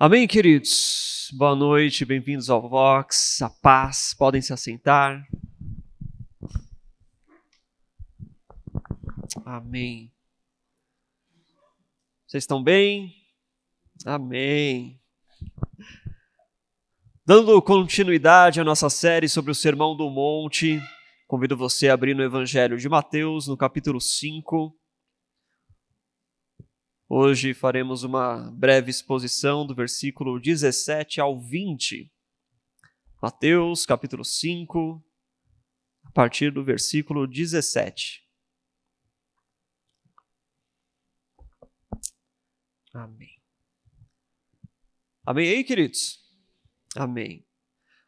Amém, queridos? Boa noite, bem-vindos ao Vox, a paz, podem se assentar. Amém. Vocês estão bem? Amém. Dando continuidade à nossa série sobre o Sermão do Monte, convido você a abrir no Evangelho de Mateus, no capítulo 5. Hoje faremos uma breve exposição do versículo 17 ao 20. Mateus, capítulo 5, a partir do versículo 17. Amém. Amém aí, queridos? Amém.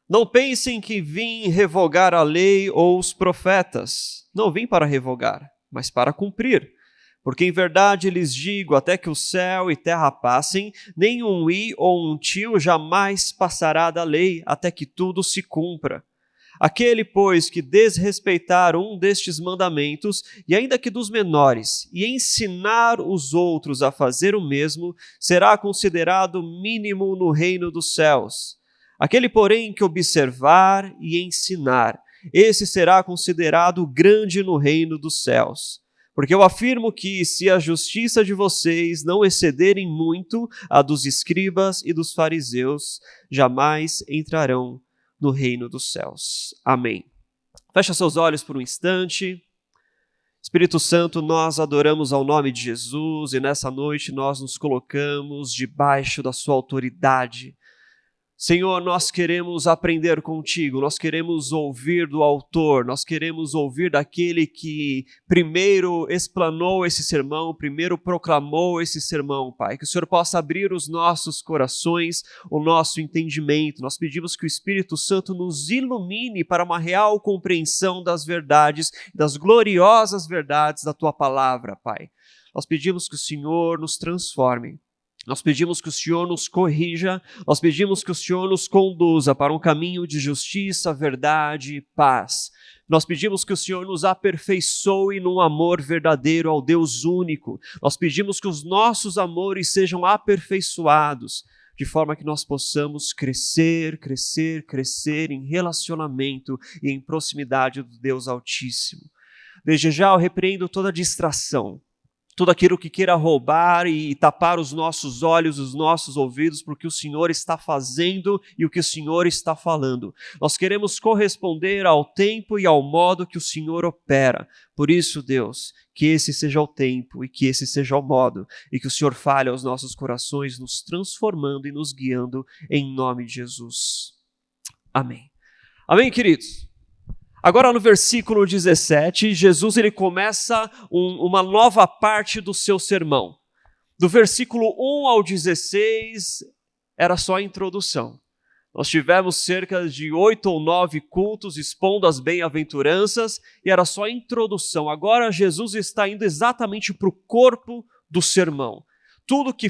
Não pensem que vim revogar a lei ou os profetas. Não vim para revogar, mas para cumprir. Porque em verdade lhes digo, até que o céu e terra passem, nem um i ou um tio jamais passará da lei, até que tudo se cumpra. Aquele, pois, que desrespeitar um destes mandamentos, e ainda que dos menores, e ensinar os outros a fazer o mesmo, será considerado mínimo no reino dos céus. Aquele, porém, que observar e ensinar, esse será considerado grande no reino dos céus. Porque eu afirmo que, se a justiça de vocês não excederem muito a dos escribas e dos fariseus, jamais entrarão no reino dos céus. Amém. Fecha seus olhos por um instante. Espírito Santo, nós adoramos ao nome de Jesus e nessa noite nós nos colocamos debaixo da sua autoridade. Senhor, nós queremos aprender contigo, nós queremos ouvir do autor, nós queremos ouvir daquele que primeiro explanou esse sermão, primeiro proclamou esse sermão, Pai. Que o Senhor possa abrir os nossos corações, o nosso entendimento. Nós pedimos que o Espírito Santo nos ilumine para uma real compreensão das verdades, das gloriosas verdades da Tua palavra, Pai. Nós pedimos que o Senhor nos transforme. Nós pedimos que o Senhor nos corrija, nós pedimos que o Senhor nos conduza para um caminho de justiça, verdade e paz. Nós pedimos que o Senhor nos aperfeiçoe num amor verdadeiro ao Deus único. Nós pedimos que os nossos amores sejam aperfeiçoados, de forma que nós possamos crescer em relacionamento e em proximidade do Deus Altíssimo. Desde já eu repreendo toda distração, tudo aquilo que queira roubar e tapar os nossos olhos, os nossos ouvidos, porque o Senhor está fazendo e o que o Senhor está falando. Nós queremos corresponder ao tempo e ao modo que o Senhor opera. Por isso, Deus, que esse seja o tempo e que esse seja o modo, e que o Senhor fale aos nossos corações, nos transformando e nos guiando, em nome de Jesus. Amém. Amém, queridos? Agora no versículo 17, Jesus ele começa uma nova parte do seu sermão. Do versículo 1 ao 16 era só a introdução. Nós tivemos cerca de 8 ou 9 cultos expondo as bem-aventuranças e era só a introdução. Agora Jesus está indo exatamente para o corpo do sermão. Tudo que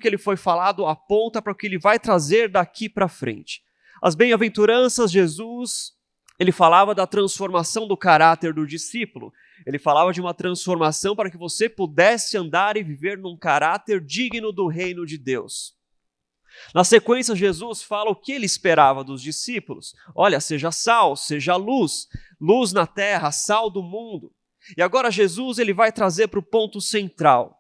ele foi falado aponta para o que ele vai trazer daqui para frente. As bem-aventuranças, Jesus, ele falava da transformação do caráter do discípulo. Ele falava de uma transformação para que você pudesse andar e viver num caráter digno do reino de Deus. Na sequência, Jesus fala o que ele esperava dos discípulos. Olha, seja sal, seja luz, luz na terra, sal do mundo. E agora Jesus ele vai trazer para o ponto central.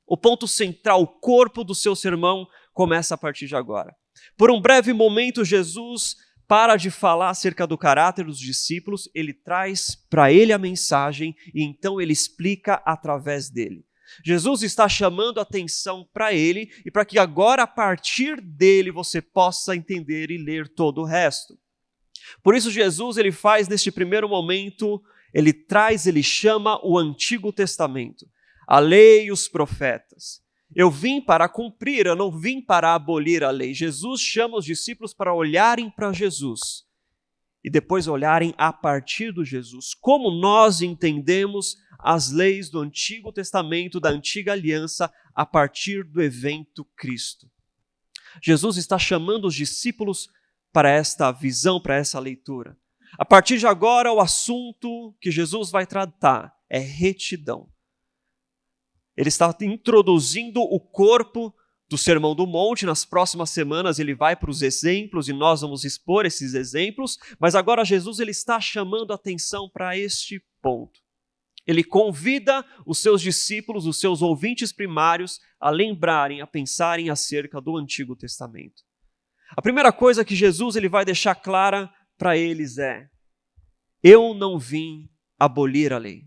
O ponto central, o corpo do seu sermão, começa a partir de agora. Por um breve momento, Jesus para de falar acerca do caráter dos discípulos, ele traz para ele a mensagem e então ele explica através dele. Jesus está chamando a atenção para ele e para que agora, a partir dele, você possa entender e ler todo o resto. Por isso, Jesus ele faz neste primeiro momento, ele chama o Antigo Testamento, a lei e os profetas. Eu vim para cumprir, eu não vim para abolir a lei. Jesus chama os discípulos para olharem para Jesus e depois olharem a partir do Jesus. Como nós entendemos as leis do Antigo Testamento, da Antiga Aliança, a partir do evento Cristo. Jesus está chamando os discípulos para esta visão, para essa leitura. A partir de agora, o assunto que Jesus vai tratar é retidão. Ele está introduzindo o corpo do Sermão do Monte. Nas próximas semanas ele vai para os exemplos e nós vamos expor esses exemplos, mas agora Jesus ele está chamando a atenção para este ponto. Ele convida os seus discípulos, os seus ouvintes primários, a lembrarem, a pensarem acerca do Antigo Testamento. A primeira coisa que Jesus ele vai deixar clara para eles é: eu não vim abolir a lei.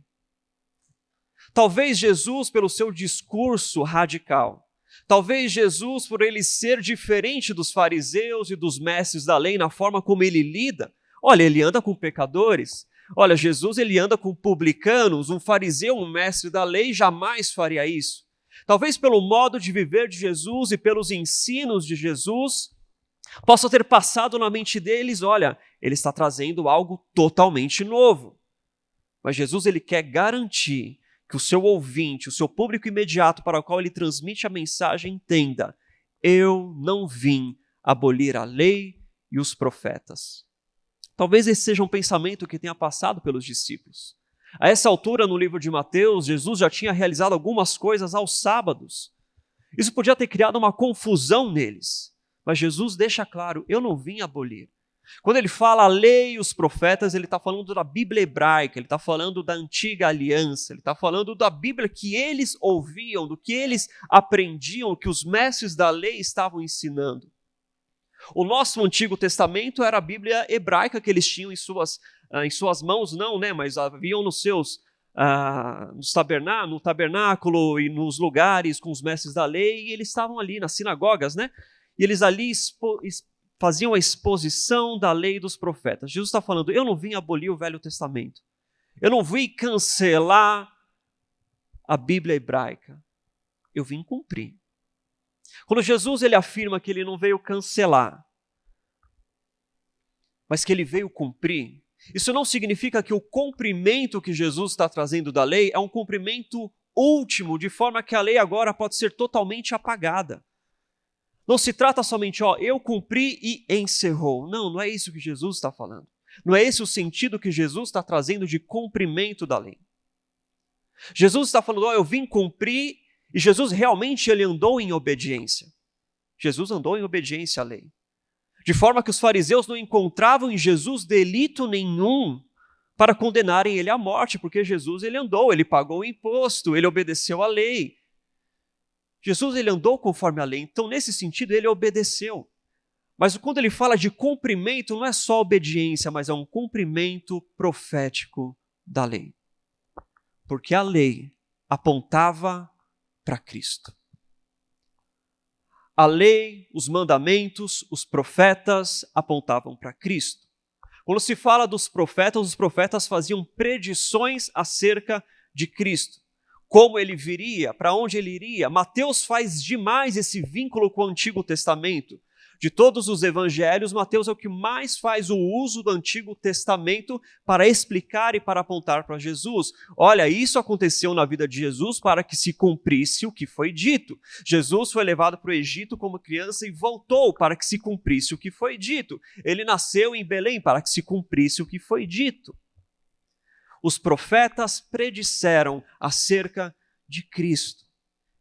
Talvez Jesus, pelo seu discurso radical, talvez Jesus, por ele ser diferente dos fariseus e dos mestres da lei na forma como ele lida, olha, ele anda com pecadores. Olha, Jesus ele anda com publicanos, um fariseu, um mestre da lei jamais faria isso. Talvez pelo modo de viver de Jesus e pelos ensinos de Jesus, possa ter passado na mente deles, olha, ele está trazendo algo totalmente novo. Mas Jesus ele quer garantir que o seu ouvinte, o seu público imediato para o qual ele transmite a mensagem entenda: eu não vim abolir a lei e os profetas. Talvez esse seja um pensamento que tenha passado pelos discípulos. A essa altura, no livro de Mateus, Jesus já tinha realizado algumas coisas aos sábados. Isso podia ter criado uma confusão neles, mas Jesus deixa claro: eu não vim abolir. Quando ele fala a lei e os profetas, ele está falando da Bíblia hebraica, ele está falando da antiga aliança, ele está falando da Bíblia que eles ouviam, do que eles aprendiam, que os mestres da lei estavam ensinando. O nosso Antigo Testamento era a Bíblia hebraica que eles tinham em suas mãos, não, né? Mas haviam nos seus no tabernáculo e nos lugares com os mestres da lei, e eles estavam ali nas sinagogas, né? E eles ali faziam a exposição da lei e dos profetas. Jesus está falando: eu não vim abolir o Velho Testamento. Eu não vim cancelar a Bíblia hebraica. Eu vim cumprir. Quando Jesus ele afirma que ele não veio cancelar, mas que ele veio cumprir, isso não significa que o cumprimento que Jesus está trazendo da lei é um cumprimento último, de forma que a lei agora pode ser totalmente apagada. Não se trata somente, eu cumpri e encerrou. Não, não é isso que Jesus está falando. Não é esse o sentido que Jesus está trazendo de cumprimento da lei. Jesus está falando, eu vim cumprir, e Jesus realmente ele andou em obediência. Jesus andou em obediência à lei. De forma que os fariseus não encontravam em Jesus delito nenhum para condenarem ele à morte, porque Jesus ele andou, ele pagou o imposto, ele obedeceu à lei. Jesus ele andou conforme a lei, então nesse sentido ele obedeceu. Mas quando ele fala de cumprimento, não é só obediência, mas é um cumprimento profético da lei. Porque a lei apontava para Cristo. A lei, os mandamentos, os profetas apontavam para Cristo. Quando se fala dos profetas, os profetas faziam predições acerca de Cristo. Como ele viria, para onde ele iria. Mateus faz demais esse vínculo com o Antigo Testamento. De todos os evangelhos, Mateus é o que mais faz o uso do Antigo Testamento para explicar e para apontar para Jesus. Olha, isso aconteceu na vida de Jesus para que se cumprisse o que foi dito. Jesus foi levado para o Egito como criança e voltou para que se cumprisse o que foi dito. Ele nasceu em Belém para que se cumprisse o que foi dito. Os profetas predisseram acerca de Cristo.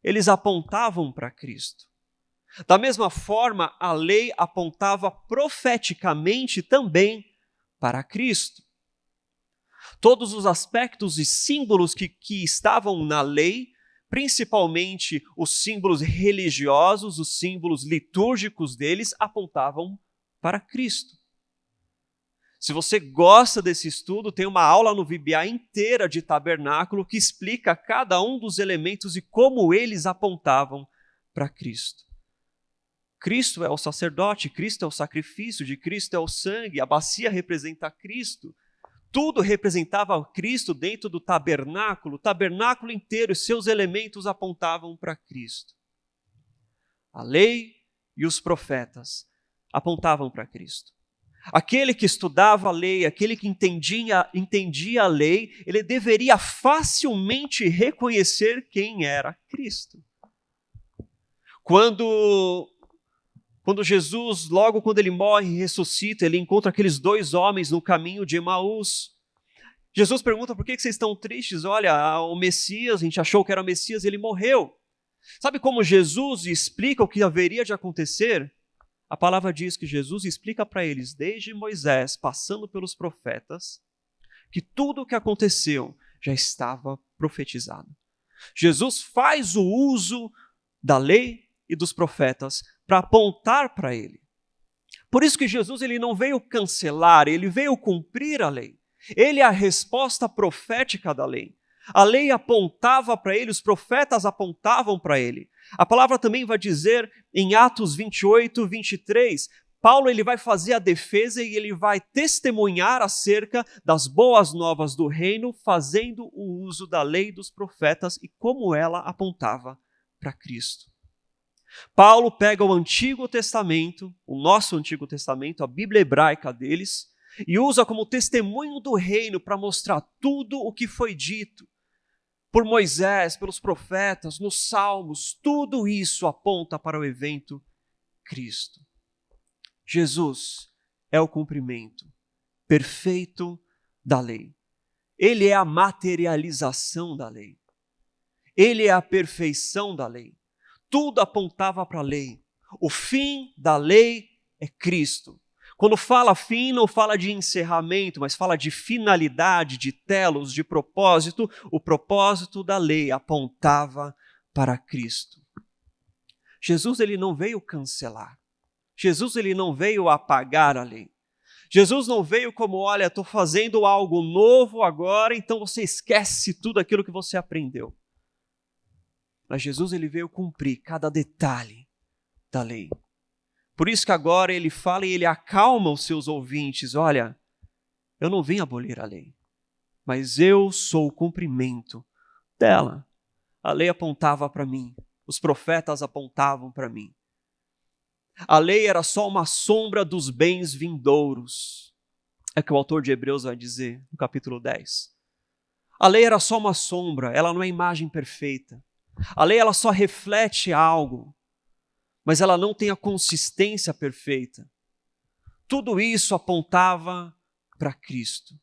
Eles apontavam para Cristo. Da mesma forma, a lei apontava profeticamente também para Cristo. Todos os aspectos e símbolos que estavam na lei, principalmente os símbolos religiosos, os símbolos litúrgicos deles, apontavam para Cristo. Se você gosta desse estudo, tem uma aula no VBA inteira de tabernáculo que explica cada um dos elementos e como eles apontavam para Cristo. Cristo é o sacerdote, Cristo é o sacrifício, de Cristo é o sangue, a bacia representa Cristo. Tudo representava Cristo dentro do tabernáculo, o tabernáculo inteiro, e seus elementos apontavam para Cristo. A lei e os profetas apontavam para Cristo. Aquele que estudava a lei, aquele que entendia a lei, ele deveria facilmente reconhecer quem era Cristo. Quando Jesus, logo quando ele morre e ressuscita, ele encontra aqueles dois homens no caminho de Emaús. Jesus pergunta, por que vocês estão tristes? Olha, o Messias, a gente achou que era o Messias, ele morreu. Sabe como Jesus explica o que haveria de acontecer? A palavra diz que Jesus explica para eles, desde Moisés, passando pelos profetas, que tudo o que aconteceu já estava profetizado. Jesus faz o uso da lei e dos profetas para apontar para ele. Por isso que Jesus ele não veio cancelar, ele veio cumprir a lei. Ele é a resposta profética da lei. A lei apontava para ele, os profetas apontavam para ele. A palavra também vai dizer em Atos 28, 23, Paulo ele vai fazer a defesa e ele vai testemunhar acerca das boas novas do reino, fazendo o uso da lei dos profetas e como ela apontava para Cristo. Paulo pega o Antigo Testamento, o nosso Antigo Testamento, a Bíblia hebraica deles, e usa como testemunho do reino para mostrar tudo o que foi dito por Moisés, pelos profetas, nos Salmos. Tudo isso aponta para o evento Cristo. Jesus é o cumprimento perfeito da lei. Ele é a materialização da lei. Ele é a perfeição da lei. Tudo apontava para a lei. O fim da lei é Cristo. Quando fala fim, não fala de encerramento, mas fala de finalidade, de telos, de propósito. O propósito da lei apontava para Cristo. Jesus ele não veio cancelar. Jesus ele não veio apagar a lei. Jesus não veio como, olha, estou fazendo algo novo agora, então você esquece tudo aquilo que você aprendeu. Mas Jesus ele veio cumprir cada detalhe da lei. Por isso que agora ele fala e ele acalma os seus ouvintes. Olha, eu não vim abolir a lei, mas eu sou o cumprimento dela. A lei apontava para mim, os profetas apontavam para mim. A lei era só uma sombra dos bens vindouros. É o que o autor de Hebreus vai dizer no capítulo 10. A lei era só uma sombra, ela não é imagem perfeita. A lei ela só reflete algo, mas ela não tem a consistência perfeita. Tudo isso apontava para Cristo,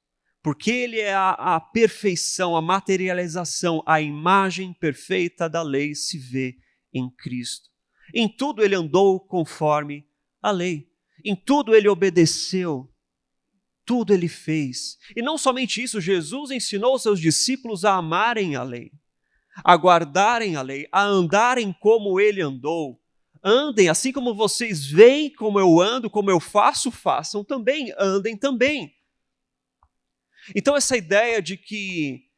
porque Ele é a perfeição, a materialização, a imagem perfeita da lei se vê em Cristo. Em tudo Ele andou conforme a lei, em tudo Ele obedeceu, tudo Ele fez. E não somente isso, Jesus ensinou os seus discípulos a amarem a lei, a guardarem a lei, a andarem como Ele andou. Andem, assim como vocês veem como eu ando, como eu faço, façam também, andem também. Então essa ideia de que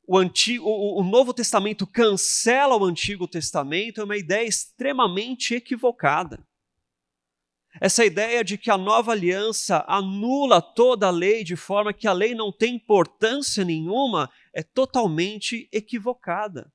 o Novo Testamento cancela o Antigo Testamento é uma ideia extremamente equivocada. Essa ideia de que a nova aliança anula toda a lei de forma que a lei não tem importância nenhuma é totalmente equivocada.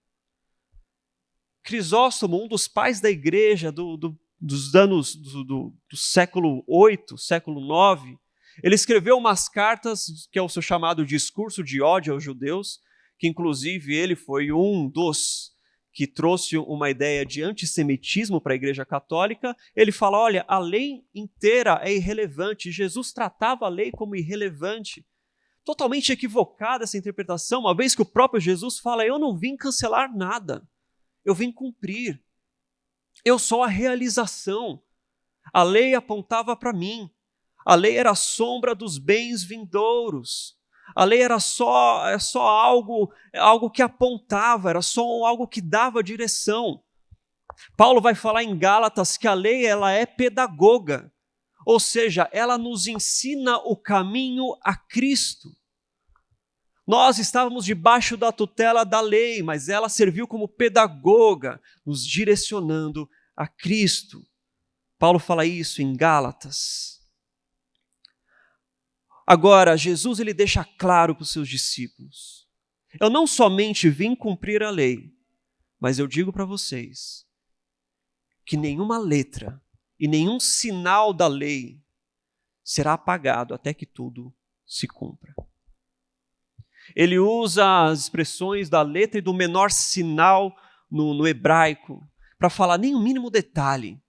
Crisóstomo, um dos pais da igreja dos anos do século VIII, século IX, ele escreveu umas cartas que é o seu chamado discurso de ódio aos judeus, que inclusive ele foi um dos que trouxe uma ideia de antissemitismo para a igreja católica. Ele fala, olha, a lei inteira é irrelevante, Jesus tratava a lei como irrelevante. Totalmente equivocada essa interpretação, uma vez que o próprio Jesus fala, eu não vim cancelar nada. Eu vim cumprir. Eu sou a realização. A lei apontava para mim. A lei era a sombra dos bens vindouros. A lei era só algo que apontava, era só algo que dava direção. Paulo vai falar em Gálatas que a lei ela é pedagoga, ou seja, ela nos ensina o caminho a Cristo. Nós estávamos debaixo da tutela da lei, mas ela serviu como pedagoga, nos direcionando a Cristo. Paulo fala isso em Gálatas. Agora, Jesus ele deixa claro para os seus discípulos, eu não somente vim cumprir a lei, mas eu digo para vocês que nenhuma letra e nenhum sinal da lei será apagado até que tudo se cumpra. Ele usa as expressões da letra e do menor sinal no hebraico para falar nem o mínimo detalhe.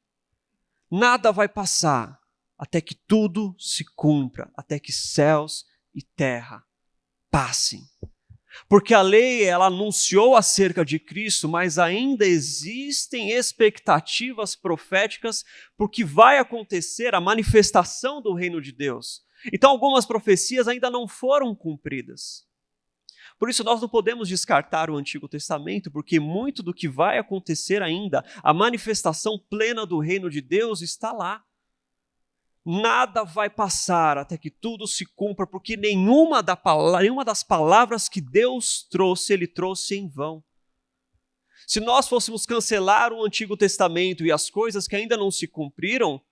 Nada vai passar até que tudo se cumpra, até que céus e terra passem. Porque a lei, ela anunciou acerca de Cristo, mas ainda existem expectativas proféticas por que vai acontecer a manifestação do reino de Deus. Então, algumas profecias ainda não foram cumpridas. Por isso, nós não podemos descartar o Antigo Testamento, porque muito do que vai acontecer ainda, a manifestação plena do reino de Deus está lá. Nada vai passar até que tudo se cumpra, porque nenhuma das palavras que Deus trouxe, Ele trouxe em vão. Se nós fôssemos cancelar o Antigo Testamento e as coisas que ainda não se cumpriram,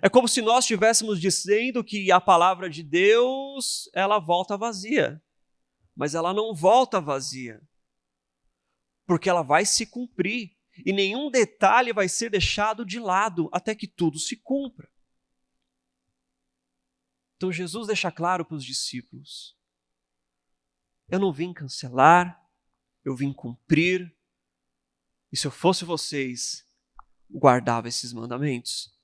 é como se nós estivéssemos dizendo que a palavra de Deus, ela volta vazia. Mas ela não volta vazia, porque ela vai se cumprir, e nenhum detalhe vai ser deixado de lado até que tudo se cumpra. Então Jesus deixa claro para os discípulos: eu não vim cancelar, eu vim cumprir, e se eu fosse vocês, guardava esses mandamentos.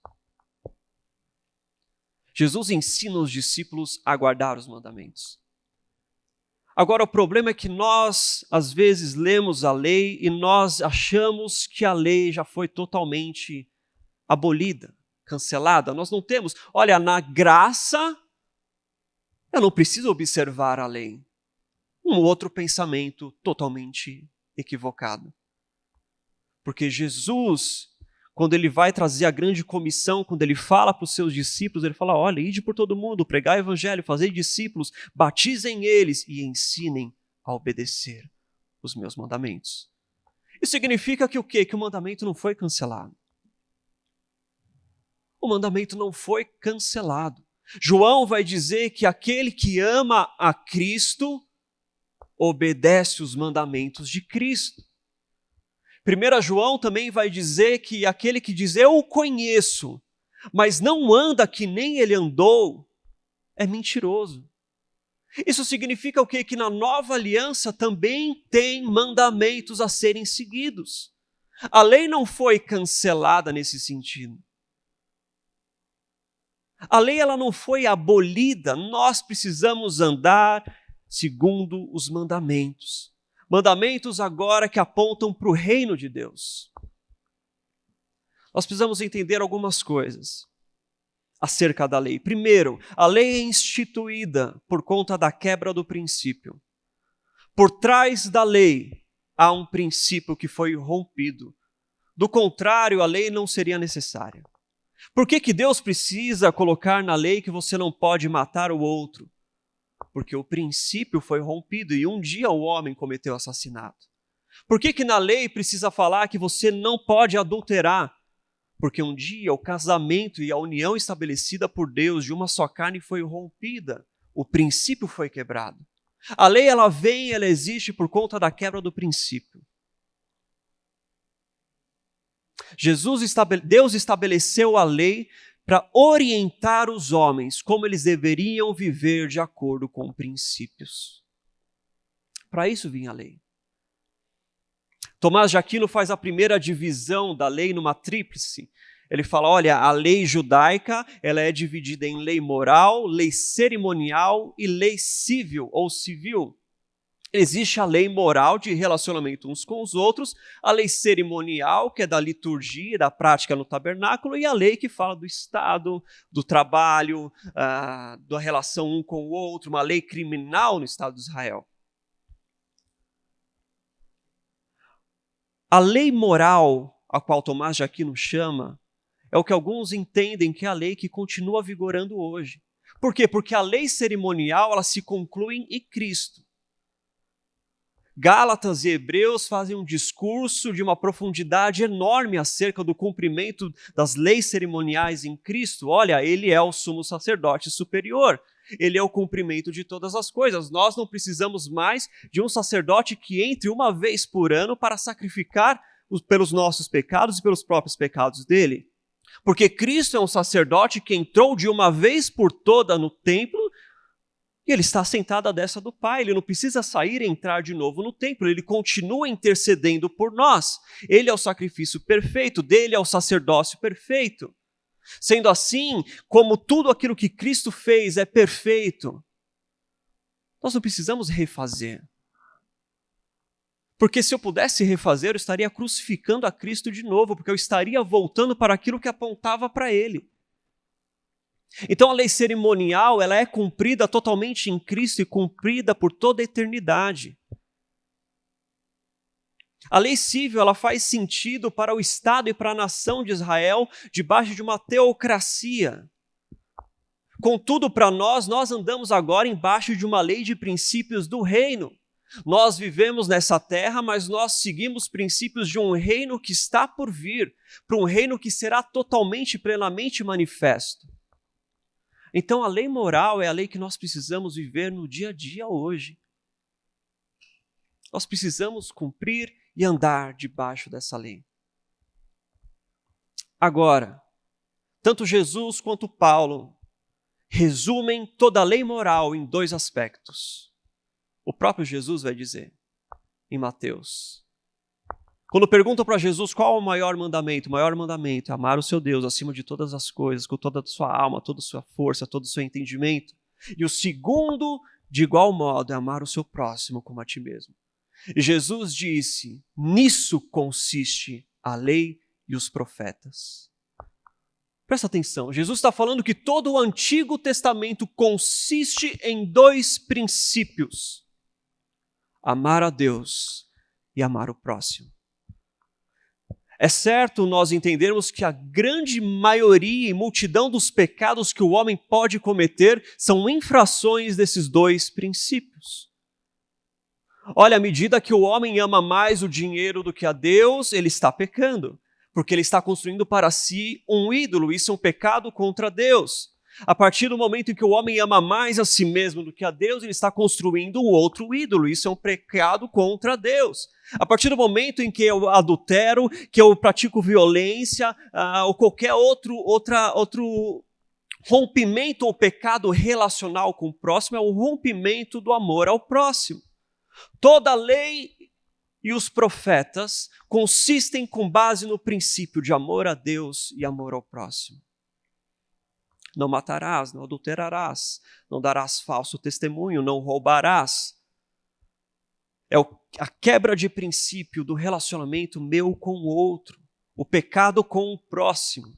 Jesus ensina os discípulos a guardar os mandamentos. Agora, o problema é que nós, às vezes, lemos a lei e nós achamos que a lei já foi totalmente abolida, cancelada. Nós não temos, olha, na graça, eu não preciso observar a lei. Um outro pensamento totalmente equivocado. Porque Jesus, quando ele vai trazer a grande comissão, quando ele fala para os seus discípulos, ele fala: olha, ide por todo mundo, pregai o evangelho, fazei discípulos, batizem eles e ensinem a obedecer os meus mandamentos. Isso significa que o quê? Que o mandamento não foi cancelado. O mandamento não foi cancelado. João vai dizer que aquele que ama a Cristo obedece os mandamentos de Cristo. 1 João também vai dizer que aquele que diz eu o conheço, mas não anda que nem ele andou, é mentiroso. Isso significa o quê? Que na nova aliança também tem mandamentos a serem seguidos. A lei não foi cancelada nesse sentido. A lei ela não foi abolida, nós precisamos andar segundo os mandamentos. Mandamentos agora que apontam para o reino de Deus. Nós precisamos entender algumas coisas acerca da lei. Primeiro, a lei é instituída por conta da quebra do princípio. Por trás da lei há um princípio que foi rompido. Do contrário, a lei não seria necessária. Por que Deus precisa colocar na lei que você não pode matar o outro? Porque o princípio foi rompido e um dia o homem cometeu assassinato. Por que na lei precisa falar que você não pode adulterar? Porque um dia o casamento e a união estabelecida por Deus de uma só carne foi rompida. O princípio foi quebrado. A lei ela existe por conta da quebra do princípio. Deus estabeleceu a lei para orientar os homens como eles deveriam viver de acordo com princípios. Para isso vinha a lei. Tomás de Aquino faz a primeira divisão da lei numa tríplice. Ele fala, olha, a lei judaica ela é dividida em lei moral, lei cerimonial e lei civil ou civil. Existe a lei moral de relacionamento uns com os outros, a lei cerimonial, que é da liturgia, da prática no tabernáculo, e a lei que fala do Estado, do trabalho, da relação um com o outro, uma lei criminal no Estado de Israel. A lei moral, a qual Tomás de Aquino chama, é o que alguns entendem que é a lei que continua vigorando hoje. Por quê? Porque a lei cerimonial ela se conclui em Cristo. Gálatas e Hebreus fazem um discurso de uma profundidade enorme acerca do cumprimento das leis cerimoniais em Cristo. Olha, ele é o sumo sacerdote superior. Ele é o cumprimento de todas as coisas. Nós não precisamos mais de um sacerdote que entre uma vez por ano para sacrificar pelos nossos pecados e pelos próprios pecados dele. Porque Cristo é um sacerdote que entrou de uma vez por toda no templo e ele está sentado à destra do Pai. Ele não precisa sair e entrar de novo no templo. Ele continua intercedendo por nós. Ele é o sacrifício perfeito, dele é o sacerdócio perfeito. Sendo assim, como tudo aquilo que Cristo fez é perfeito, nós não precisamos refazer. Porque se eu pudesse refazer, eu estaria crucificando a Cristo de novo, porque eu estaria voltando para aquilo que apontava para Ele. Então a lei cerimonial, ela é cumprida totalmente em Cristo e cumprida por toda a eternidade. A lei civil, ela faz sentido para o Estado e para a nação de Israel debaixo de uma teocracia. Contudo, para nós andamos agora embaixo de uma lei de princípios do reino. Nós vivemos nessa terra, mas nós seguimos princípios de um reino que está por vir, para um reino que será totalmente, plenamente manifesto. Então a lei moral é a lei que nós precisamos viver no dia a dia hoje. Nós precisamos cumprir e andar debaixo dessa lei. Agora, tanto Jesus quanto Paulo resumem toda a lei moral em dois aspectos. O próprio Jesus vai dizer em Mateus. Quando perguntam para Jesus qual é o maior mandamento é amar o seu Deus acima de todas as coisas, com toda a sua alma, toda a sua força, todo o seu entendimento. E o segundo, de igual modo, é amar o seu próximo como a ti mesmo. E Jesus disse, nisso consiste a lei e os profetas. Presta atenção, Jesus está falando que todo o Antigo Testamento consiste em dois princípios: amar a Deus e amar o próximo. É certo nós entendermos que a grande maioria e multidão dos pecados que o homem pode cometer são infrações desses dois princípios. Olha, à medida que o homem ama mais o dinheiro do que a Deus, ele está pecando, porque ele está construindo para si um ídolo. Isso é um pecado contra Deus. A partir do momento em que o homem ama mais a si mesmo do que a Deus, ele está construindo um outro ídolo. Isso é um pecado contra Deus. A partir do momento em que eu adultero, que eu pratico violência, ou qualquer outro rompimento ou pecado relacional com o próximo, é o rompimento do amor ao próximo. Toda a lei e os profetas consistem com base no princípio de amor a Deus e amor ao próximo. Não matarás, não adulterarás, não darás falso testemunho, não roubarás. É a quebra de princípio do relacionamento meu com o outro, o pecado com o próximo.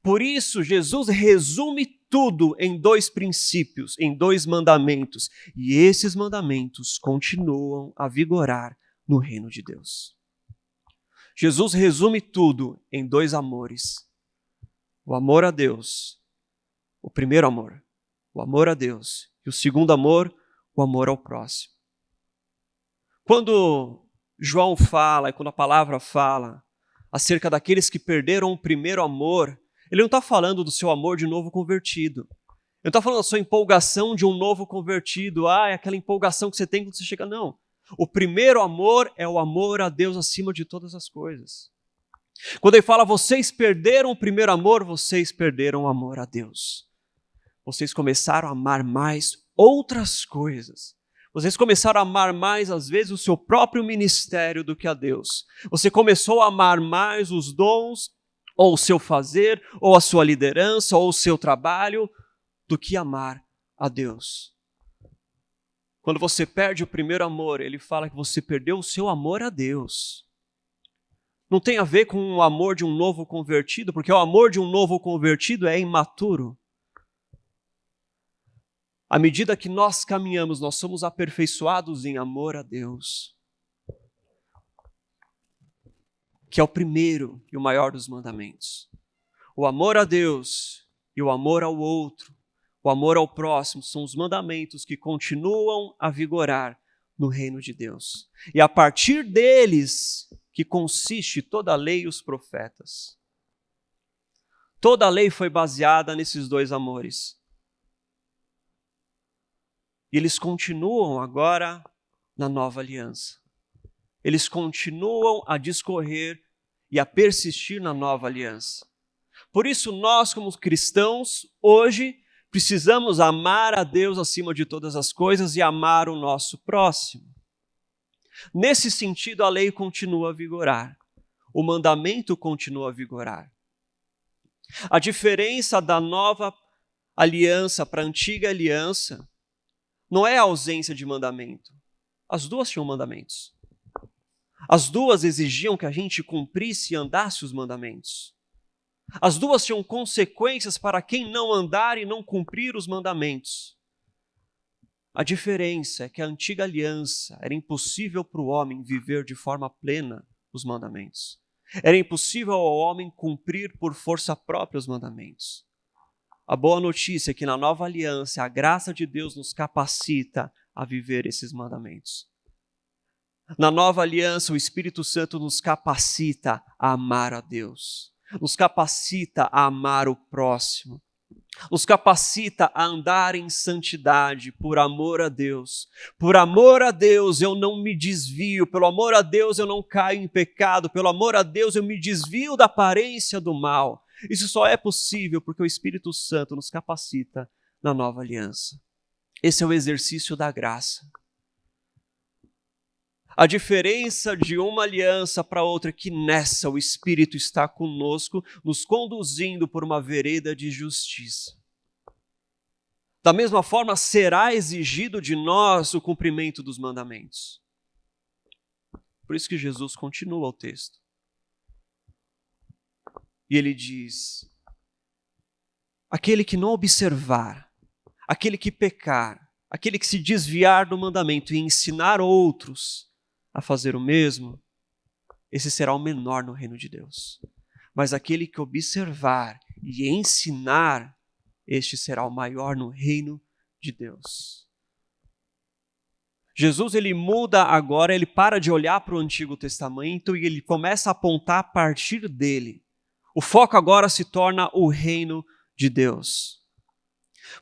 Por isso, Jesus resume tudo em dois princípios, em dois mandamentos. E esses mandamentos continuam a vigorar no reino de Deus. Jesus resume tudo em dois amores: o amor a Deus, o primeiro amor, o amor a Deus, e o segundo amor, o amor ao próximo. Quando João fala, e quando a palavra fala acerca daqueles que perderam o primeiro amor, ele não está falando do seu amor de novo convertido. Ele não está falando da sua empolgação de um novo convertido. É aquela empolgação que você tem quando você chega. Não. O primeiro amor é o amor a Deus acima de todas as coisas. Quando ele fala, vocês perderam o primeiro amor, vocês perderam o amor a Deus. Vocês começaram a amar mais outras coisas. Vocês começaram a amar mais, às vezes, o seu próprio ministério do que a Deus. Você começou a amar mais os dons, ou o seu fazer, ou a sua liderança, ou o seu trabalho, do que amar a Deus. Quando você perde o primeiro amor, ele fala que você perdeu o seu amor a Deus. Não tem a ver com o amor de um novo convertido, porque o amor de um novo convertido é imaturo. À medida que nós caminhamos, nós somos aperfeiçoados em amor a Deus, que é o primeiro e o maior dos mandamentos. O amor a Deus e o amor ao outro, o amor ao próximo, são os mandamentos que continuam a vigorar no reino de Deus. E a partir deles que consiste toda a lei e os profetas. Toda a lei foi baseada nesses dois amores. E eles continuam agora na nova aliança. Eles continuam a discorrer e a persistir na nova aliança. Por isso, nós, como cristãos, hoje precisamos amar a Deus acima de todas as coisas e amar o nosso próximo. Nesse sentido, a lei continua a vigorar. O mandamento continua a vigorar. A diferença da nova aliança para a antiga aliança não é a ausência de mandamento. As duas tinham mandamentos. As duas exigiam que a gente cumprisse e andasse os mandamentos. As duas tinham consequências para quem não andar e não cumprir os mandamentos. A diferença é que a antiga aliança era impossível para o homem viver de forma plena os mandamentos. Era impossível ao homem cumprir por força própria os mandamentos. A boa notícia é que na nova aliança a graça de Deus nos capacita a viver esses mandamentos. Na nova aliança o Espírito Santo nos capacita a amar a Deus, nos capacita a amar o próximo, nos capacita a andar em santidade por amor a Deus. Por amor a Deus eu não me desvio, pelo amor a Deus eu não caio em pecado, pelo amor a Deus eu me desvio da aparência do mal. Isso só é possível porque o Espírito Santo nos capacita na nova aliança. Esse é o exercício da graça. A diferença de uma aliança para outra é que nessa o Espírito está conosco, nos conduzindo por uma vereda de justiça. Da mesma forma, será exigido de nós o cumprimento dos mandamentos. Por isso que Jesus continua o texto. E ele diz: aquele que não observar, aquele que pecar, aquele que se desviar do mandamento e ensinar outros a fazer o mesmo, esse será o menor no reino de Deus. Mas aquele que observar e ensinar, este será o maior no reino de Deus. Jesus, ele muda agora, ele para de olhar para o Antigo Testamento e ele começa a apontar a partir dele. O foco agora se torna o reino de Deus.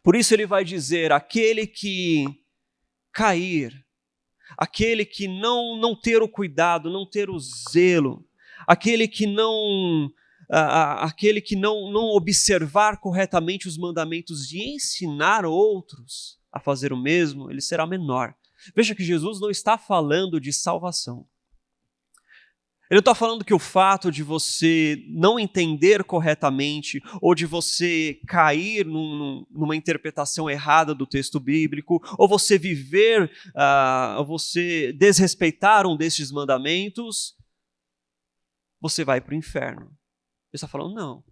Por isso ele vai dizer, aquele que cair, aquele que não ter o cuidado, não ter o zelo, aquele que não observar corretamente os mandamentos e ensinar outros a fazer o mesmo, ele será menor. Veja que Jesus não está falando de salvação. Ele não está falando que o fato de você não entender corretamente ou de você cair numa interpretação errada do texto bíblico ou você viver, você desrespeitar um desses mandamentos, você vai para o inferno. Ele está falando, não.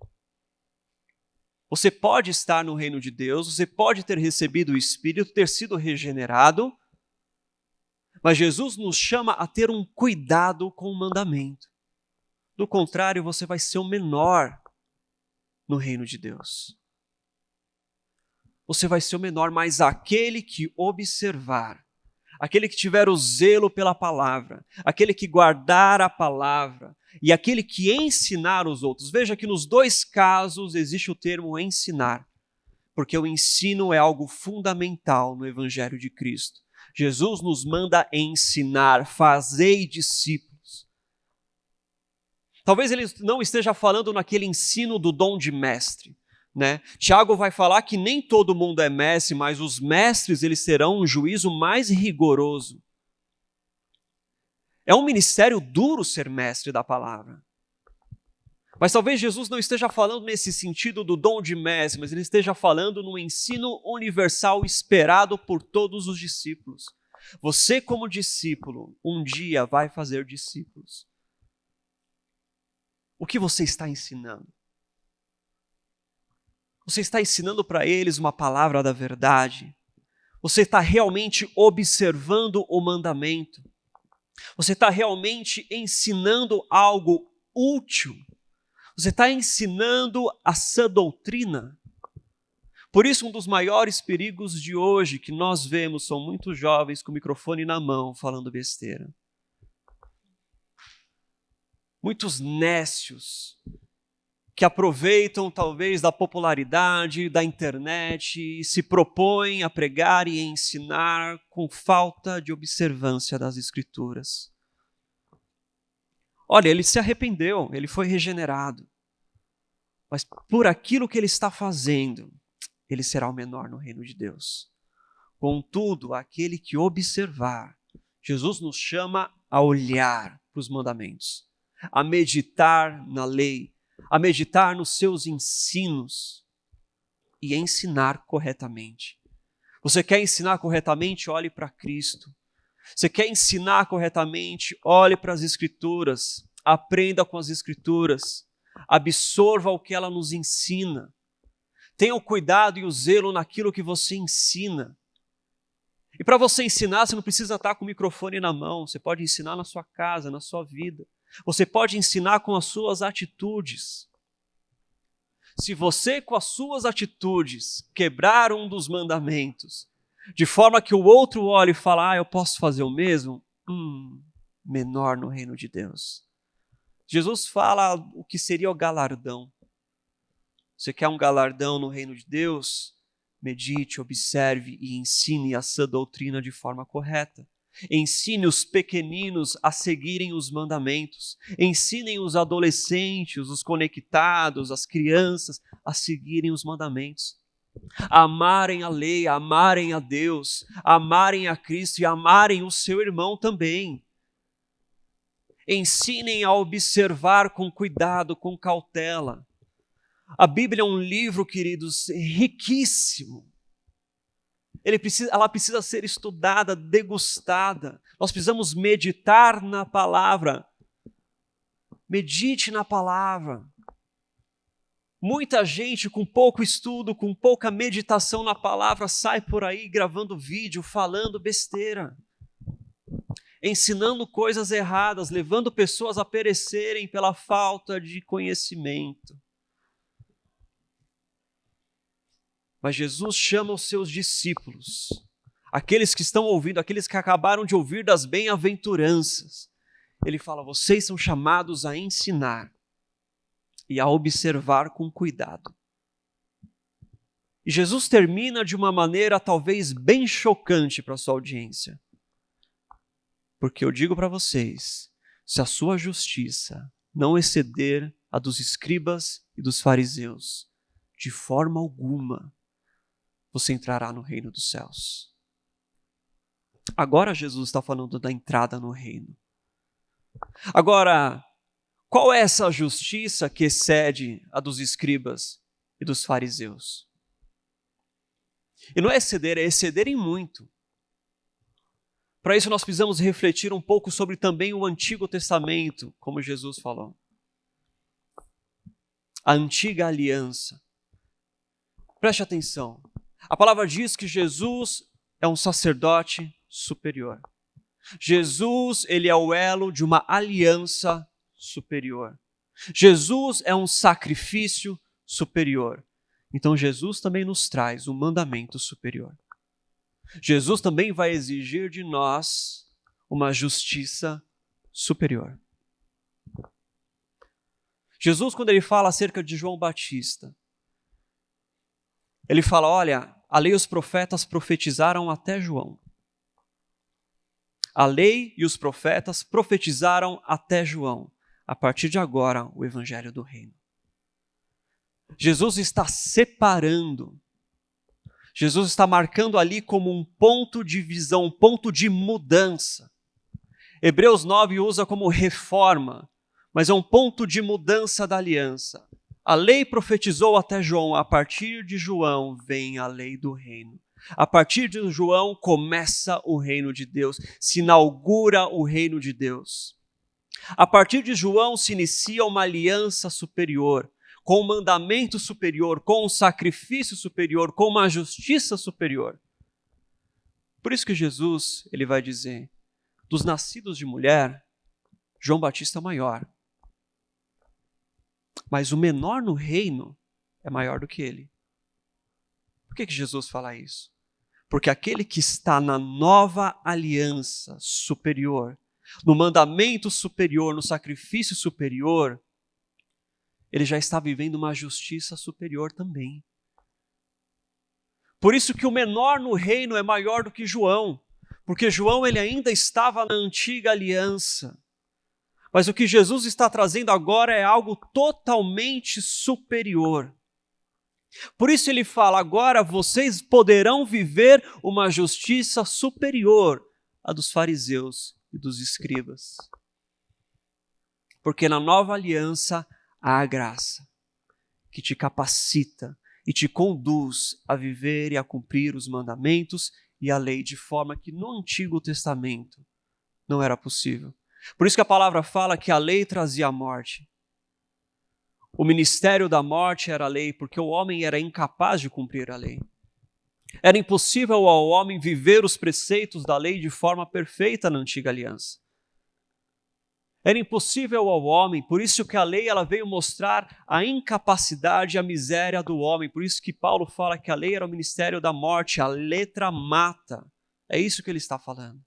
Você pode estar no reino de Deus, você pode ter recebido o Espírito, ter sido regenerado, mas Jesus nos chama a ter um cuidado com o mandamento. Do contrário, você vai ser o menor no reino de Deus. Você vai ser o menor, mas aquele que observar, aquele que tiver o zelo pela palavra, aquele que guardar a palavra e aquele que ensinar os outros. Veja que nos dois casos existe o termo ensinar, porque o ensino é algo fundamental no Evangelho de Cristo. Jesus nos manda ensinar, fazei discípulos. Talvez ele não esteja falando naquele ensino do dom de mestre, né? Tiago vai falar que nem todo mundo é mestre, mas os mestres eles terão um juízo mais rigoroso. É um ministério duro ser mestre da palavra. Mas talvez Jesus não esteja falando nesse sentido do dom de mestre, mas ele esteja falando no ensino universal esperado por todos os discípulos. Você, como discípulo, um dia vai fazer discípulos. O que você está ensinando? Você está ensinando para eles uma palavra da verdade? Você está realmente observando o mandamento? Você está realmente ensinando algo útil? Você está ensinando a sã doutrina? Por isso, um dos maiores perigos de hoje que nós vemos são muitos jovens com o microfone na mão falando besteira. Muitos nécios que aproveitam talvez da popularidade da internet e se propõem a pregar e ensinar com falta de observância das Escrituras. Olha, ele se arrependeu, ele foi regenerado. Mas por aquilo que ele está fazendo, ele será o menor no reino de Deus. Contudo, aquele que observar, Jesus nos chama a olhar para os mandamentos, a meditar na lei, a meditar nos seus ensinos e ensinar corretamente. Você quer ensinar corretamente? Olhe para Cristo. Você quer ensinar corretamente? Olhe para as Escrituras, aprenda com as Escrituras, absorva o que ela nos ensina. Tenha o cuidado e o zelo naquilo que você ensina. E para você ensinar, você não precisa estar com o microfone na mão, você pode ensinar na sua casa, na sua vida. Você pode ensinar com as suas atitudes. Se você, com as suas atitudes, quebrar um dos mandamentos, de forma que o outro olhe e fale, eu posso fazer o mesmo? Menor no reino de Deus. Jesus fala o que seria o galardão. Você quer um galardão no reino de Deus? Medite, observe e ensine a sã doutrina de forma correta. Ensine os pequeninos a seguirem os mandamentos. Ensinem os adolescentes, os conectados, as crianças a seguirem os mandamentos. Amarem a lei, amarem a Deus, amarem a Cristo e amarem o seu irmão também. Ensinem a observar com cuidado, com cautela. A Bíblia é um livro, queridos, riquíssimo. Ela precisa ser estudada, degustada. Nós precisamos meditar na palavra. Medite na palavra. Muita gente com pouco estudo, com pouca meditação na palavra, sai por aí gravando vídeo, falando besteira, ensinando coisas erradas, levando pessoas a perecerem pela falta de conhecimento. Mas Jesus chama os seus discípulos, aqueles que estão ouvindo, aqueles que acabaram de ouvir das bem-aventuranças. Ele fala, vocês são chamados a ensinar e a observar com cuidado. E Jesus termina de uma maneira talvez bem chocante para a sua audiência. Porque eu digo para vocês, se a sua justiça não exceder a dos escribas e dos fariseus, de forma alguma, você entrará no reino dos céus. Agora Jesus está falando da entrada no reino. Agora, qual é essa justiça que excede a dos escribas e dos fariseus? E não é exceder em muito. Para isso nós precisamos refletir um pouco sobre também o Antigo Testamento, como Jesus falou. A antiga aliança. Preste atenção. A palavra diz que Jesus é um sacerdote superior. Jesus, ele é o elo de uma aliança superior. Jesus é um sacrifício superior. Então Jesus também nos traz um mandamento superior. Jesus também vai exigir de nós uma justiça superior. Jesus, quando ele fala acerca de João Batista, ele fala, olha, a lei e os profetas profetizaram até João. A lei e os profetas profetizaram até João. A partir de agora, o evangelho do reino. Jesus está separando. Jesus está marcando ali como um ponto de visão, um ponto de mudança. Hebreus 9 usa como reforma, mas é um ponto de mudança da aliança. A lei profetizou até João, a partir de João vem a lei do reino. A partir de João começa o reino de Deus, se inaugura o reino de Deus. A partir de João se inicia uma aliança superior, com um mandamento superior, com um sacrifício superior, com uma justiça superior. Por isso que Jesus, ele vai dizer, dos nascidos de mulher, João Batista é maior. Mas o menor no reino é maior do que ele. Por que Jesus fala isso? Porque aquele que está na nova aliança superior, no mandamento superior, no sacrifício superior, ele já está vivendo uma justiça superior também. Por isso que o menor no reino é maior do que João, porque João ele ainda estava na antiga aliança. Mas o que Jesus está trazendo agora é algo totalmente superior. Por isso ele fala, agora vocês poderão viver uma justiça superior à dos fariseus e dos escribas. Porque na nova aliança há a graça que te capacita e te conduz a viver e a cumprir os mandamentos e a lei, de forma que no Antigo Testamento não era possível. Por isso que a palavra fala que a lei trazia a morte. O ministério da morte era a lei, porque o homem era incapaz de cumprir a lei. Era impossível ao homem viver os preceitos da lei de forma perfeita na antiga aliança. Era impossível ao homem, por isso que a lei ela veio mostrar a incapacidade e a miséria do homem. Por isso que Paulo fala que a lei era o ministério da morte, a letra mata. É isso que ele está falando.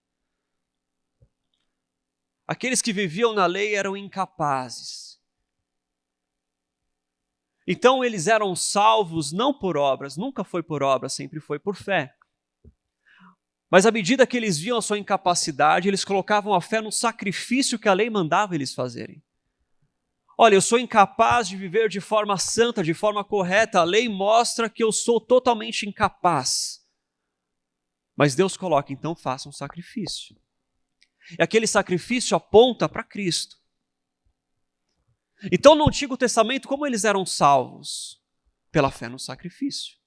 Aqueles que viviam na lei eram incapazes. Então eles eram salvos não por obras, nunca foi por obras, sempre foi por fé. Mas à medida que eles viam a sua incapacidade, eles colocavam a fé no sacrifício que a lei mandava eles fazerem. Olha, eu sou incapaz de viver de forma santa, de forma correta, a lei mostra que eu sou totalmente incapaz. Mas Deus coloca, então faça um sacrifício. E aquele sacrifício aponta para Cristo. Então, no Antigo Testamento, como eles eram salvos? Pela fé no sacrifício.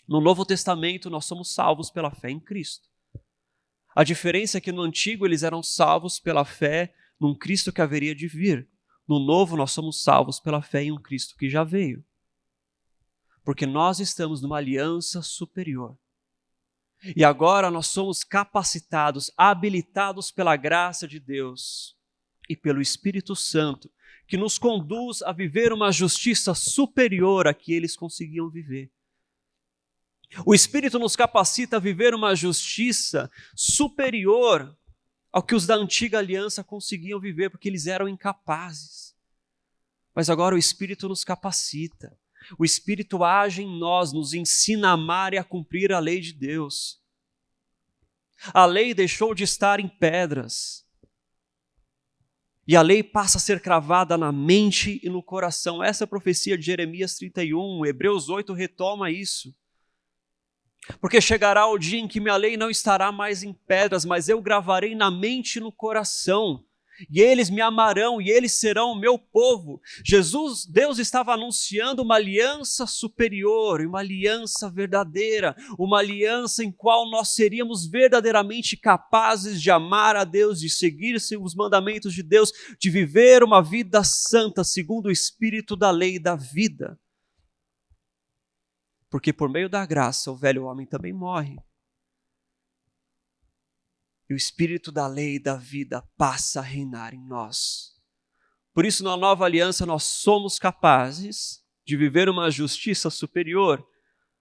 No Novo Testamento, nós somos salvos pela fé em Cristo. A diferença é que no Antigo eles eram salvos pela fé num Cristo que haveria de vir. No Novo, nós somos salvos pela fé em um Cristo que já veio. Porque nós estamos numa aliança superior. E agora nós somos capacitados, habilitados pela graça de Deus e pelo Espírito Santo, que nos conduz a viver uma justiça superior a que eles conseguiam viver. O Espírito nos capacita a viver uma justiça superior ao que os da antiga aliança conseguiam viver, porque eles eram incapazes. Mas agora o Espírito nos capacita. O Espírito age em nós, nos ensina a amar e a cumprir a lei de Deus. A lei deixou de estar em pedras. E a lei passa a ser cravada na mente e no coração. Essa é a profecia de Jeremias 31, Hebreus 8 retoma isso. Porque chegará o dia em que minha lei não estará mais em pedras, mas eu gravarei na mente e no coração. E eles me amarão e eles serão o meu povo. Deus estava anunciando uma aliança superior, uma aliança verdadeira, uma aliança em qual nós seríamos verdadeiramente capazes de amar a Deus, de seguir os mandamentos de Deus, de viver uma vida santa segundo o espírito da lei e da vida. Porque por meio da graça o velho homem também morre. E o espírito da lei e da vida passa a reinar em nós. Por isso, na nova aliança, nós somos capazes de viver uma justiça superior,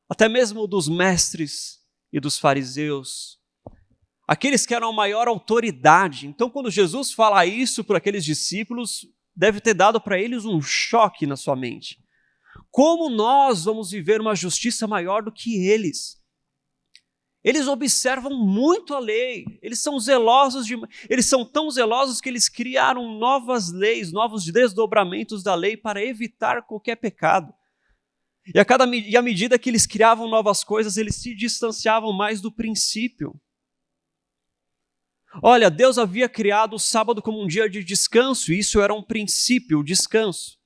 até mesmo dos mestres e dos fariseus, aqueles que eram a maior autoridade. Então, quando Jesus fala isso para aqueles discípulos, deve ter dado para eles um choque na sua mente. Como nós vamos viver uma justiça maior do que eles? Eles observam muito a lei, eles são tão zelosos que eles criaram novas leis, novos desdobramentos da lei para evitar qualquer pecado. E à medida que eles criavam novas coisas, eles se distanciavam mais do princípio. Olha, Deus havia criado o sábado como um dia de descanso, e isso era um princípio, o descanso.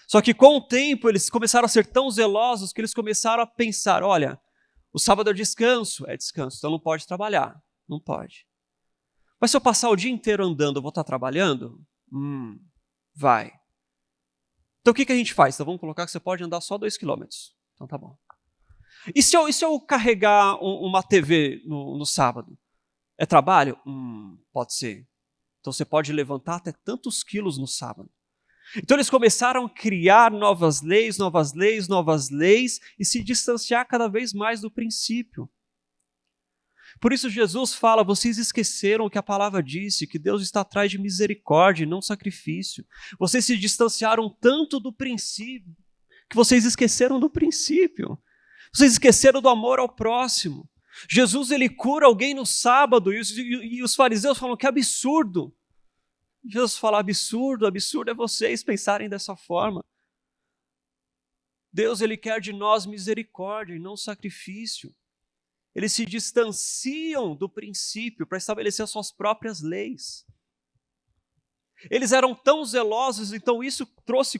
Só que com o tempo eles começaram a ser tão zelosos que eles começaram a pensar, olha, o sábado é descanso, então não pode trabalhar, não pode. Mas se eu passar o dia inteiro andando, eu vou estar trabalhando? Vai. Então o que a gente faz? Então vamos colocar que você pode andar só 2 km. Então tá bom. E se eu carregar uma TV no sábado? É trabalho? Pode ser. Então você pode levantar até tantos quilos no sábado. Então eles começaram a criar novas leis e se distanciar cada vez mais do princípio. Por isso Jesus fala, vocês esqueceram o que a palavra disse, que Deus está atrás de misericórdia e não sacrifício. Vocês se distanciaram tanto do princípio, que vocês esqueceram do princípio. Vocês esqueceram do amor ao próximo. Jesus ele cura alguém no sábado e os fariseus falam que absurdo. Jesus fala, absurdo é vocês pensarem dessa forma. Deus ele quer de nós misericórdia e não sacrifício. Eles se distanciam do princípio para estabelecer as suas próprias leis. Eles eram tão zelosos, então isso trouxe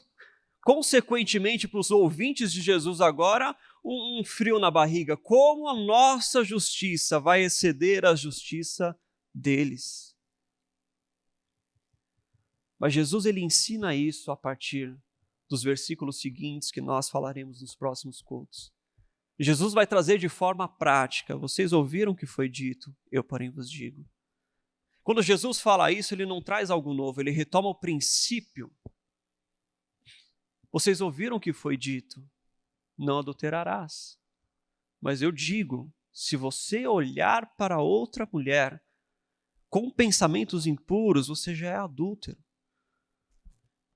consequentemente para os ouvintes de Jesus agora um frio na barriga. Como a nossa justiça vai exceder a justiça deles? Mas Jesus ele ensina isso a partir dos versículos seguintes que nós falaremos nos próximos cultos. Jesus vai trazer de forma prática. Vocês ouviram o que foi dito, eu porém vos digo. Quando Jesus fala isso, ele não traz algo novo, ele retoma o princípio. Vocês ouviram o que foi dito, não adulterarás. Mas eu digo, se você olhar para outra mulher com pensamentos impuros, você já é adúltero.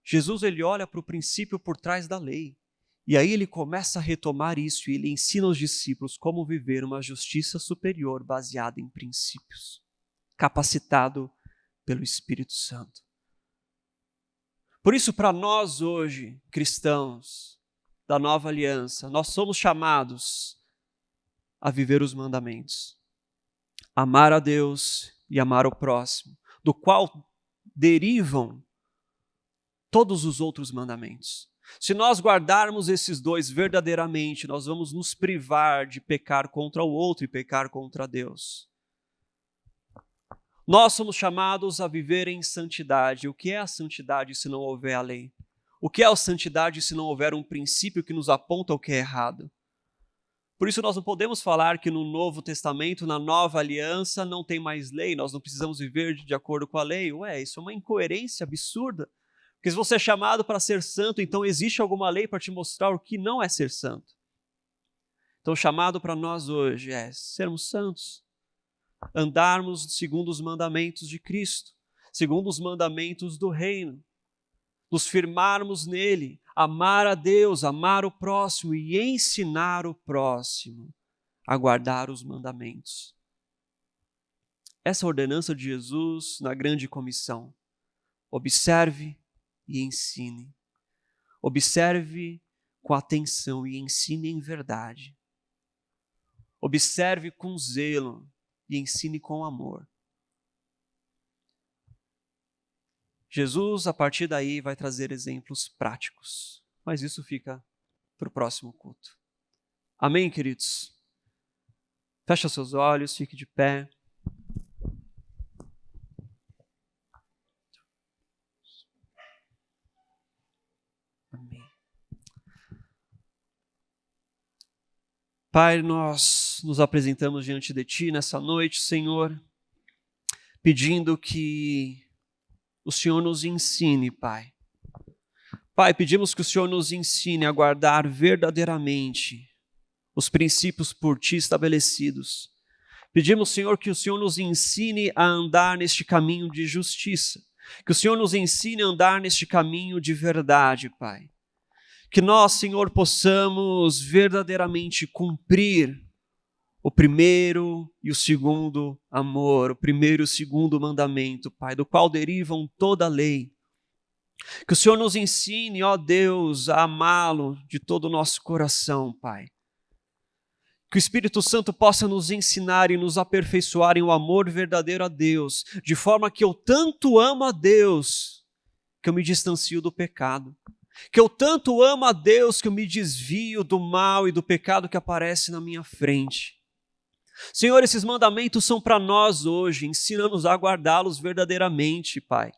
Jesus ele olha para o princípio por trás da lei. E aí ele começa a retomar isso e ele ensina aos discípulos como viver uma justiça superior baseada em princípios, capacitado pelo Espírito Santo. Por isso, para nós hoje, cristãos da nova aliança, nós somos chamados a viver os mandamentos. Amar a Deus e amar o próximo, do qual derivam todos os outros mandamentos. Se nós guardarmos esses dois verdadeiramente, nós vamos nos privar de pecar contra o outro e pecar contra Deus. Nós somos chamados a viver em santidade. O que é a santidade se não houver a lei? O que é a santidade se não houver um princípio que nos aponta o que é errado? Por isso nós não podemos falar que no Novo Testamento, na Nova Aliança, não tem mais lei, nós não precisamos viver de acordo com a lei. Isso é uma incoerência absurda. Porque se você é chamado para ser santo, então existe alguma lei para te mostrar o que não é ser santo. Então o chamado para nós hoje é sermos santos, andarmos segundo os mandamentos de Cristo, segundo os mandamentos do reino, nos firmarmos nele, amar a Deus, amar o próximo e ensinar o próximo a guardar os mandamentos. Essa é a ordenança de Jesus na grande comissão. Observe e ensine. Observe com atenção e ensine em verdade. Observe com zelo e ensine com amor. Jesus, a partir daí, vai trazer exemplos práticos, mas isso fica para o próximo culto. Amém, queridos? Feche seus olhos, fique de pé. Amém. Pai, nós nos apresentamos diante de Ti nessa noite, Senhor, pedindo que o Senhor nos ensine, Pai. Pai, pedimos que o Senhor nos ensine a guardar verdadeiramente os princípios por Ti estabelecidos. Pedimos, Senhor, que o Senhor nos ensine a andar neste caminho de justiça. Que o Senhor nos ensine a andar neste caminho de verdade, Pai. Que nós, Senhor, possamos verdadeiramente cumprir o primeiro e o segundo amor, o primeiro e o segundo mandamento, Pai, do qual derivam toda a lei. Que o Senhor nos ensine, ó Deus, a amá-lo de todo o nosso coração, Pai. Que o Espírito Santo possa nos ensinar e nos aperfeiçoar em um amor verdadeiro a Deus, de forma que eu tanto amo a Deus, que eu me distancio do pecado. Que eu tanto amo a Deus, que eu me desvio do mal e do pecado que aparece na minha frente. Senhor, esses mandamentos são para nós hoje, ensina-nos a guardá-los verdadeiramente, Pai.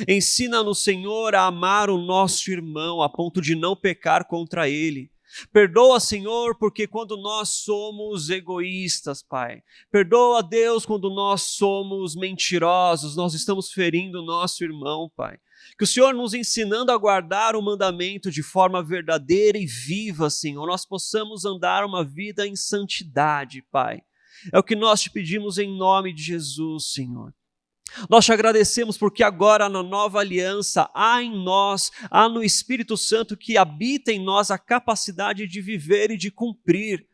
Ensina-nos, Senhor, a amar o nosso irmão, a ponto de não pecar contra ele. Perdoa, Senhor, porque quando nós somos egoístas, Pai. Perdoa, Deus, quando nós somos mentirosos, nós estamos ferindo o nosso irmão, Pai. Que o Senhor nos ensinando a guardar o mandamento de forma verdadeira e viva, Senhor, nós possamos andar uma vida em santidade, Pai. É o que nós te pedimos em nome de Jesus, Senhor. Nós te agradecemos porque agora na nova aliança há em nós, há no Espírito Santo que habita em nós a capacidade de viver e de cumprir.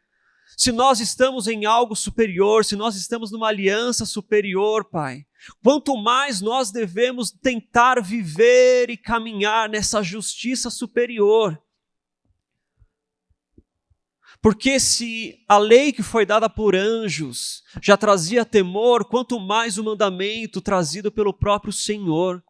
Se nós estamos em algo superior, se nós estamos numa aliança superior, Pai, quanto mais nós devemos tentar viver e caminhar nessa justiça superior. Porque se a lei que foi dada por anjos já trazia temor, quanto mais o mandamento trazido pelo próprio Senhor.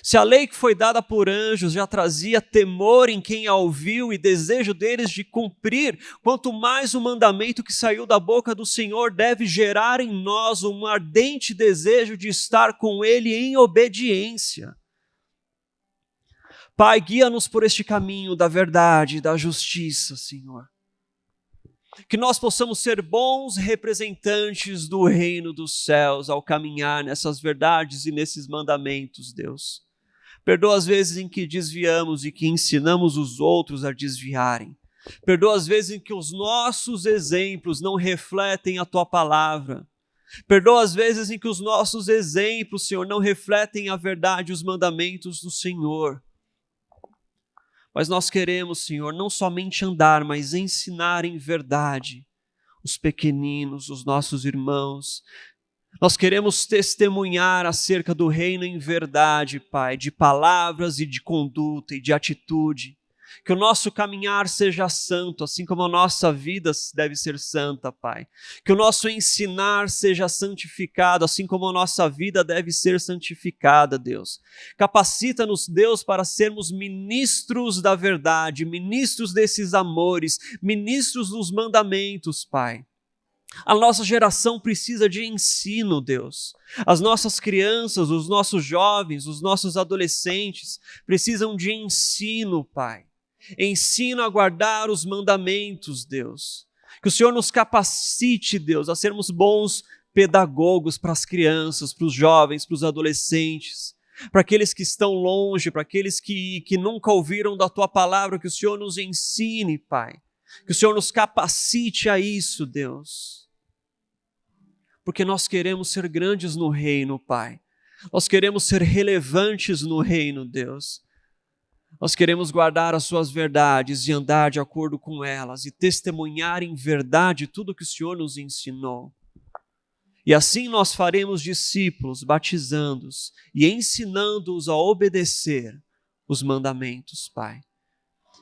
Se a lei que foi dada por anjos já trazia temor em quem a ouviu e desejo deles de cumprir, quanto mais o mandamento que saiu da boca do Senhor deve gerar em nós um ardente desejo de estar com Ele em obediência. Pai, guia-nos por este caminho da verdade e da justiça, Senhor. Que nós possamos ser bons representantes do reino dos céus ao caminhar nessas verdades e nesses mandamentos, Deus. Perdoa as vezes em que desviamos e que ensinamos os outros a desviarem. Perdoa as vezes em que os nossos exemplos não refletem a Tua palavra. Perdoa as vezes em que os nossos exemplos, Senhor, não refletem a verdade e os mandamentos do Senhor. Mas nós queremos, Senhor, não somente andar, mas ensinar em verdade os pequeninos, os nossos irmãos. Nós queremos testemunhar acerca do reino em verdade, Pai, de palavras e de conduta e de atitude. Que o nosso caminhar seja santo, assim como a nossa vida deve ser santa, Pai. Que o nosso ensinar seja santificado, assim como a nossa vida deve ser santificada, Deus. Capacita-nos, Deus, para sermos ministros da verdade, ministros desses amores, ministros dos mandamentos, Pai. A nossa geração precisa de ensino, Deus. As nossas crianças, os nossos jovens, os nossos adolescentes precisam de ensino, Pai. Ensino a guardar os mandamentos, Deus. Que o Senhor nos capacite, Deus, a sermos bons pedagogos para as crianças, para os jovens, para os adolescentes, para aqueles que estão longe, para aqueles que nunca ouviram da Tua palavra, que o Senhor nos ensine, Pai. Que o Senhor nos capacite a isso, Deus. Porque nós queremos ser grandes no reino, Pai. Nós queremos ser relevantes no reino, Deus. Nós queremos guardar as Suas verdades e andar de acordo com elas e testemunhar em verdade tudo que o Senhor nos ensinou. E assim nós faremos discípulos, batizando-os e ensinando-os a obedecer os mandamentos, Pai.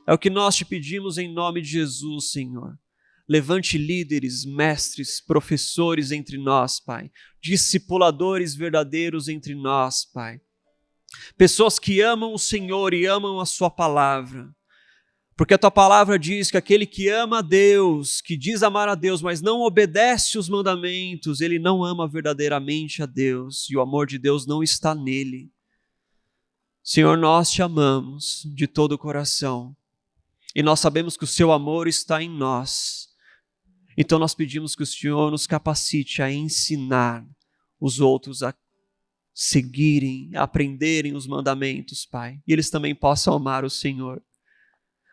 É o que nós te pedimos em nome de Jesus, Senhor. Levante líderes, mestres, professores entre nós, Pai. Discipuladores verdadeiros entre nós, Pai. Pessoas que amam o Senhor e amam a Sua palavra. Porque a Tua palavra diz que aquele que ama a Deus, que diz amar a Deus, mas não obedece os mandamentos, ele não ama verdadeiramente a Deus. E o amor de Deus não está nele. Senhor, nós te amamos de todo o coração. E nós sabemos que o Seu amor está em nós. Então nós pedimos que o Senhor nos capacite a ensinar os outros a seguirem, a aprenderem os mandamentos, Pai. E eles também possam amar o Senhor.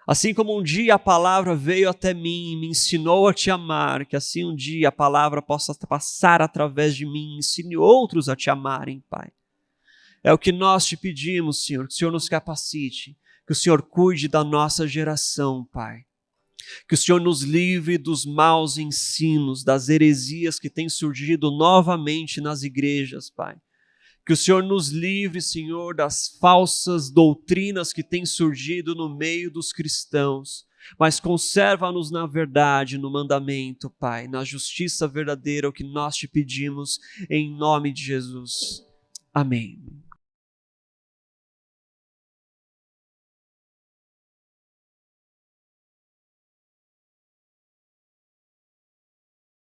Assim como um dia a palavra veio até mim e me ensinou a te amar, que assim um dia a palavra possa passar através de mim e ensine outros a te amarem, Pai. É o que nós te pedimos, Senhor, que o Senhor nos capacite, que o Senhor cuide da nossa geração, Pai. Que o Senhor nos livre dos maus ensinos, das heresias que têm surgido novamente nas igrejas, Pai. Que o Senhor nos livre, Senhor, das falsas doutrinas que têm surgido no meio dos cristãos, mas conserva-nos na verdade, no mandamento, Pai, na justiça verdadeira, o que nós te pedimos, em nome de Jesus. Amém.